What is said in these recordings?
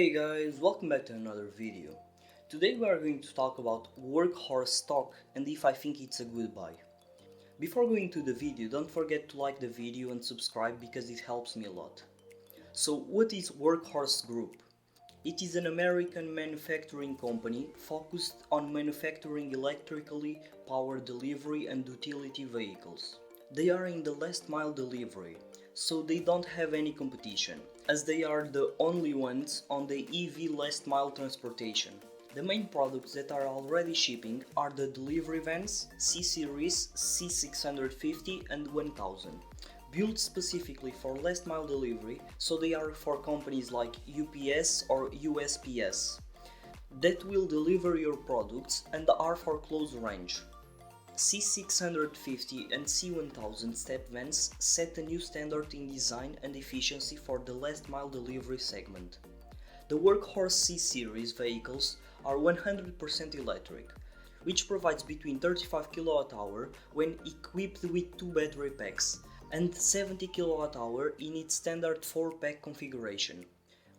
Hey guys, welcome back to another video. Today we are going to talk about Workhorse Stock and if I think it's a good buy. Before going to the video, don't forget to like the video and subscribe because it helps me a lot. So what is Workhorse Group? It is an American manufacturing company focused on manufacturing electrically powered delivery and utility vehicles. They are in the last mile delivery, so they don't have any competition, as they are the only ones on the EV last mile transportation. The main products that are already shipping are the delivery vans C-Series, C650 and 1000, built specifically for last mile delivery, so they are for companies like UPS or USPS that will deliver your products and are for close range. C650 and C1000 step vans set a new standard in design and efficiency for the last mile delivery segment. The Workhorse C-Series vehicles are 100% electric, which provides between 35 kWh when equipped with two battery packs and 70 kWh in its standard 4-pack configuration.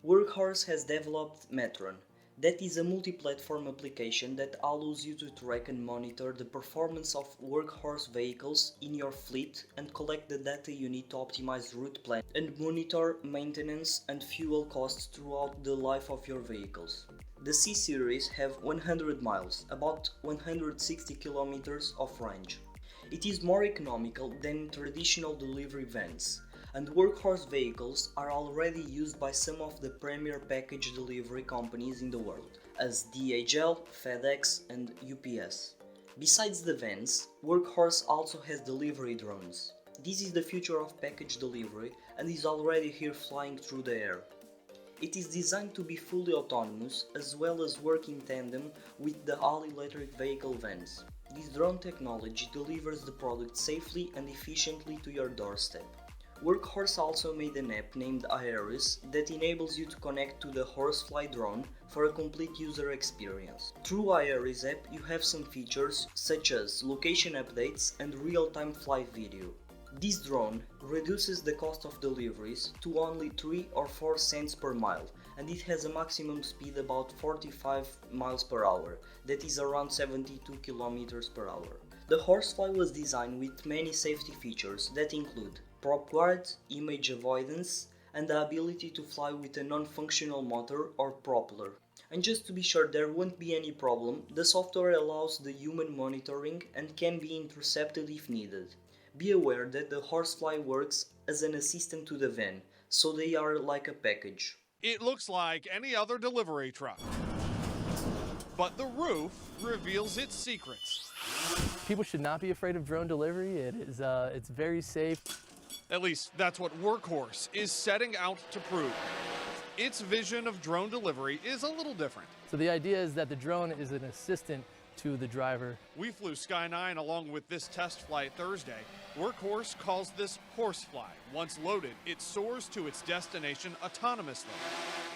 Workhorse has developed Metron. That is a multi-platform application that allows you to track and monitor the performance of Workhorse vehicles in your fleet and collect the data you need to optimize route plan and monitor maintenance and fuel costs throughout the life of your vehicles. The C-Series have 100 miles, about 160 kilometers of range. It is more economical than traditional delivery vans, and Workhorse vehicles are already used by some of the premier package delivery companies in the world, as DHL, FedEx and UPS. Besides the vans, Workhorse also has delivery drones. This is the future of package delivery and is already here flying through the air. It is designed to be fully autonomous as well as work in tandem with the all-electric vehicle vans. This drone technology delivers the product safely and efficiently to your doorstep. Workhorse also made an app named Aeris that enables you to connect to the HorseFly drone for a complete user experience. Through Aeris app you have some features such as location updates and real-time flight video. This drone reduces the cost of deliveries to only 3 or 4 cents per mile, and it has a maximum speed about 45 miles per hour, that is around 72 kilometers per hour. The HorseFly was designed with many safety features that include prop guard, image avoidance, and the ability to fly with a non-functional motor or propeller. And just to be sure there won't be any problem, the software allows the human monitoring and can be intercepted if needed. Be aware that the HorseFly works as an assistant to the van, so they are like a package. It looks like any other delivery truck, but the roof reveals its secrets. People should not be afraid of drone delivery. It's very safe. At least that's what Workhorse is setting out to prove. Its vision of drone delivery is a little different. So the idea is that the drone is an assistant to the driver. We flew Sky 9 along with this test flight Thursday. Workhorse calls this HorseFly. Once loaded, it soars to its destination autonomously.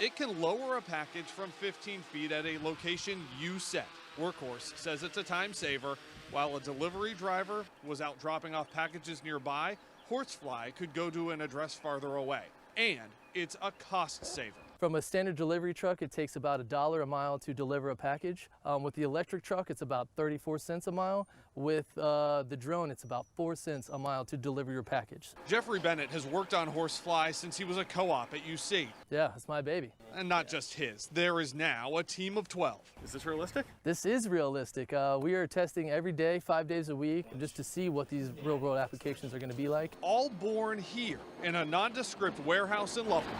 It can lower a package from 15 feet at a location you set. Workhorse says it's a time saver. While a delivery driver was out dropping off packages nearby, HorseFly could go to an address farther away. And it's a cost saver. From a standard delivery truck, it takes about $1 a mile to deliver a package. With the electric truck, it's about 34 cents a mile. With the drone, it's about 4 cents a mile to deliver your package. Jeffrey Bennett has worked on HorseFly since he was a co-op at UC. Yeah, it's my baby. And not just his. There is now a team of 12. Is this realistic? This is realistic. We are testing every day, 5 days a week, just to see what these real-world applications are going to be like. All born here in a nondescript warehouse in Loveland.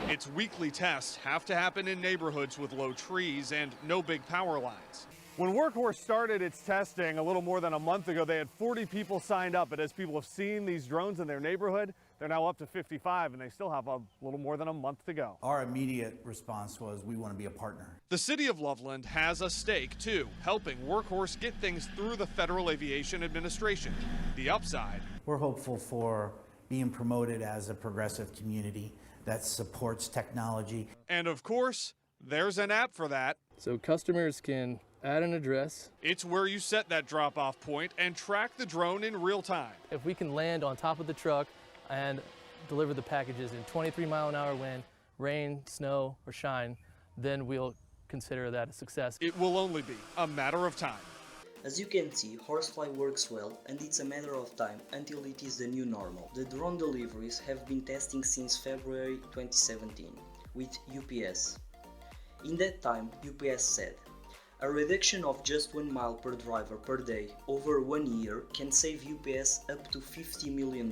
Its weekly tests have to happen in neighborhoods with low trees and no big power lines. When Workhorse started its testing a little more than a month ago, they had 40 people signed up, but as people have seen these drones in their neighborhood, they're now up to 55, and they still have a little more than a month to go. Our immediate response was we want to be a partner. The city of Loveland has a stake, too, helping Workhorse get things through the Federal Aviation Administration. The upside: we're hopeful for being promoted as a progressive community that supports technology. And of course, there's an app for that. So customers can add an address. It's where you set that drop-off point and track the drone in real time. If we can land on top of the truck and deliver the packages in 23-mile-an-hour wind, rain, snow, or shine, then we'll consider that a success. It will only be a matter of time. As you can see, HorseFly works well, and it's a matter of time until it is the new normal. The drone deliveries have been testing since February 2017 with UPS. In that time, UPS said, a reduction of just 1 mile per driver per day over 1 year can save UPS up to $50 million.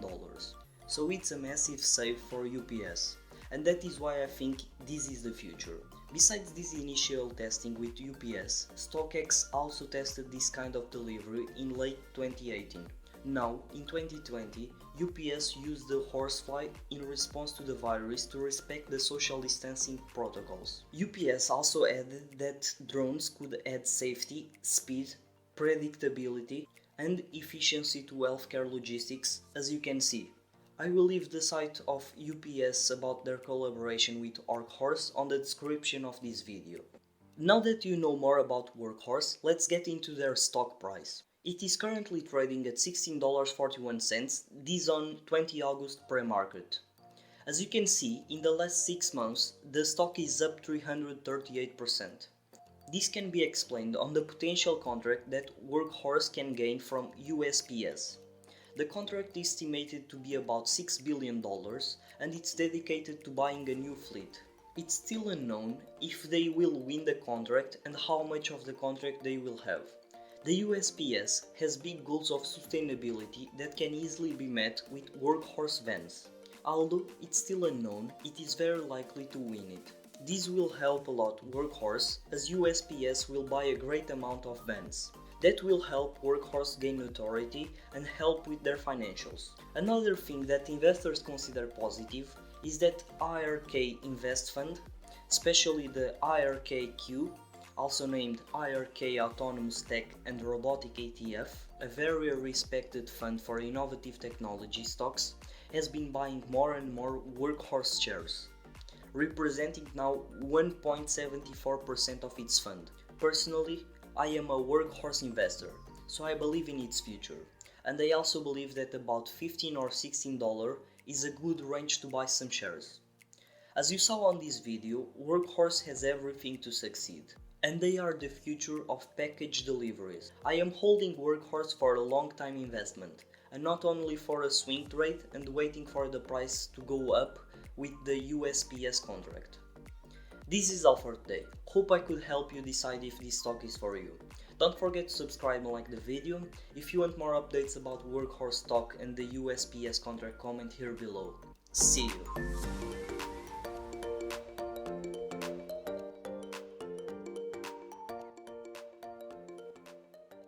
So it's a massive save for UPS, and that is why I think this is the future. Besides this initial testing with UPS, StockX also tested this kind of delivery in late 2018. Now, in 2020, UPS used the HorseFly in response to the virus to respect the social distancing protocols. UPS also added that drones could add safety, speed, predictability, and efficiency to healthcare logistics, as you can see. I will leave the site of UPS about their collaboration with Workhorse on the description of this video. Now that you know more about Workhorse, let's get into their stock price. It is currently trading at $16.41, this on 20 August pre-market. As you can see, in the last 6 months, the stock is up 338%. This can be explained on the potential contract that Workhorse can gain from USPS. The contract is estimated to be about $6 billion, and it's dedicated to buying a new fleet. It's still unknown if they will win the contract and how much of the contract they will have. The USPS has big goals of sustainability that can easily be met with Workhorse vans. Although it's still unknown, it is very likely to win it. This will help a lot Workhorse, as USPS will buy a great amount of vans. That will help Workhorse gain notoriety and help with their financials. Another thing that investors consider positive is that IRK Invest Fund, especially the IRKQ, also named IRK Autonomous Tech and Robotic ETF, a very respected fund for innovative technology stocks, has been buying more and more Workhorse shares, representing now 1.74% of its fund. Personally, I am a Workhorse investor, so I believe in its future, and I also believe that about $15 or $16 is a good range to buy some shares. As you saw on this video, Workhorse has everything to succeed, and they are the future of package deliveries. I am holding Workhorse for a long time investment, and not only for a swing trade and waiting for the price to go up with the USPS contract. This is all for today. Hope I could help you decide if this stock is for you. Don't forget to subscribe and like the video. If you want more updates about Workhorse stock and the USPS contract, comment here below. See you!